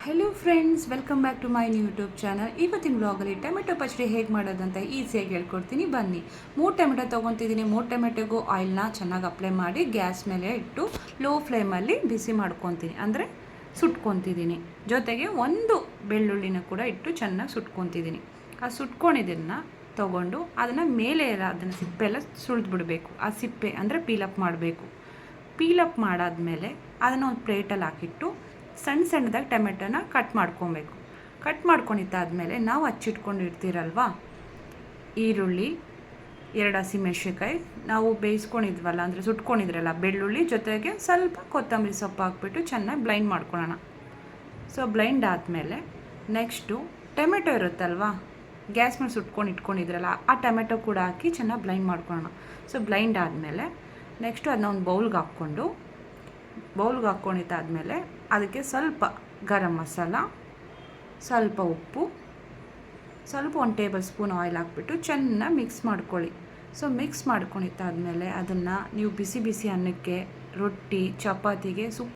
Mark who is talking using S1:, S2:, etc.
S1: Hello friends, welcome back to my YouTube channel. ಇವತ್ತಿನ ವ್ಲಾಗಲ್ಲಿ tomato ಪಚ್ಚಡಿ ಹೇಗೆ ಮಾಡೋದಂತ ಈಸಿಯಾಗಿ ಹೇಳ್ಕೊಡ್ತೀನಿ. ಬನ್ನಿ. 3 ಟೊಮೆಟೊ ತೊಗೊತಿದ್ದೀನಿ. 3 ಟೊಮೆಟೊಗೂ ಆಯಿಲ್ನ ಚೆನ್ನಾಗಿ ಅಪ್ಲೈ ಮಾಡಿ ಗ್ಯಾಸ್ ಮೇಲೆ ಇಟ್ಟು ಲೋ ಫ್ಲೇಮಲ್ಲಿ ಬಿಸಿ ಮಾಡ್ಕೊತೀನಿ, ಅಂದರೆ ಸುಟ್ಕೊತಿದ್ದೀನಿ. ಜೊತೆಗೆ ಒಂದು ಬೆಳ್ಳುಳ್ಳಿನ ಕೂಡ ಇಟ್ಟು ಚೆನ್ನಾಗಿ ಸುಟ್ಕೊತಿದ್ದೀನಿ. ಆ ಸುಟ್ಕೊಂಡಿದ್ದನ್ನು ತೊಗೊಂಡು ಅದನ್ನು ಮೇಲೆ ಎಲ್ಲ ಅದನ್ನು ಸಿಪ್ಪೆ ಎಲ್ಲ ಸುಳಿದ್ಬಿಡಬೇಕು. ಆ ಸಿಪ್ಪೆ ಅಂದರೆ ಪೀಲಪ್ ಮಾಡಬೇಕು. ಪೀಲಪ್ ಮಾಡಾದಮೇಲೆ ಅದನ್ನು ಒಂದು ಪ್ಲೇಟಲ್ಲಿ ಹಾಕಿಟ್ಟು ಸಣ್ಣ ಸಣ್ಣದಾಗಿ ಟೊಮೆಟೊನ ಕಟ್ ಮಾಡ್ಕೊಬೇಕು. ಕಟ್ ಮಾಡ್ಕೊಂಡಿದ್ದಾದಮೇಲೆ ನಾವು ಹಚ್ಚಿಟ್ಕೊಂಡಿರ್ತೀರಲ್ವ ಈರುಳ್ಳಿ, 2 ಹಸಿಮೆಣಸಿನ್ಕಾಯಿ, ನಾವು ಬೇಯಿಸ್ಕೊಂಡಿದ್ವಲ್ಲ ಅಂದರೆ ಸುಟ್ಕೊಂಡಿದ್ರಲ್ಲ ಬೆಳ್ಳುಳ್ಳಿ, ಜೊತೆಗೆ ಸ್ವಲ್ಪ ಕೊತ್ತಂಬರಿ ಸೊಪ್ಪು ಹಾಕ್ಬಿಟ್ಟು ಚೆನ್ನಾಗಿ ಬ್ಲೈಂಡ್ ಮಾಡ್ಕೊಳ್ಳೋಣ. ಸೊ ಬ್ಲೈಂಡ್ ಆದಮೇಲೆ ನೆಕ್ಸ್ಟು ಟೊಮೆಟೊ ಇರುತ್ತಲ್ವ, ಗ್ಯಾಸ್ ಮೇಲೆ ಸುಟ್ಕೊಂಡು ಇಟ್ಕೊಂಡಿದ್ರಲ್ಲ ಆ ಟೊಮೆಟೊ ಕೂಡ ಹಾಕಿ ಚೆನ್ನಾಗಿ ಬ್ಲೈಂಡ್ ಮಾಡ್ಕೊಳ್ಳೋಣ. ಸೊ ಬ್ಲೈಂಡ್ ಆದಮೇಲೆ ನೆಕ್ಸ್ಟು ಅದನ್ನ ಒಂದು ಬೌಲ್ಗೆ ಹಾಕ್ಕೊಂಡಿದ್ದಾದಮೇಲೆ ಅದಕ್ಕೆ ಸ್ವಲ್ಪ ಗರಂ ಮಸಾಲ, ಸ್ವಲ್ಪ ಉಪ್ಪು, ಸ್ವಲ್ಪ 1 ಟೇಬಲ್ ಸ್ಪೂನ್ ಆಯಿಲ್ ಹಾಕ್ಬಿಟ್ಟು ಚೆನ್ನಾಗಿ ಮಿಕ್ಸ್ ಮಾಡ್ಕೊಳ್ಳಿ. ಸೊ ಮಿಕ್ಸ್ ಮಾಡ್ಕೊಂಡಿದ್ದಾದಮೇಲೆ ಅದನ್ನು ನೀವು ಬಿಸಿ ಬಿಸಿ ಅನ್ನಕ್ಕೆ, ರೊಟ್ಟಿ, ಚಪಾತಿಗೆ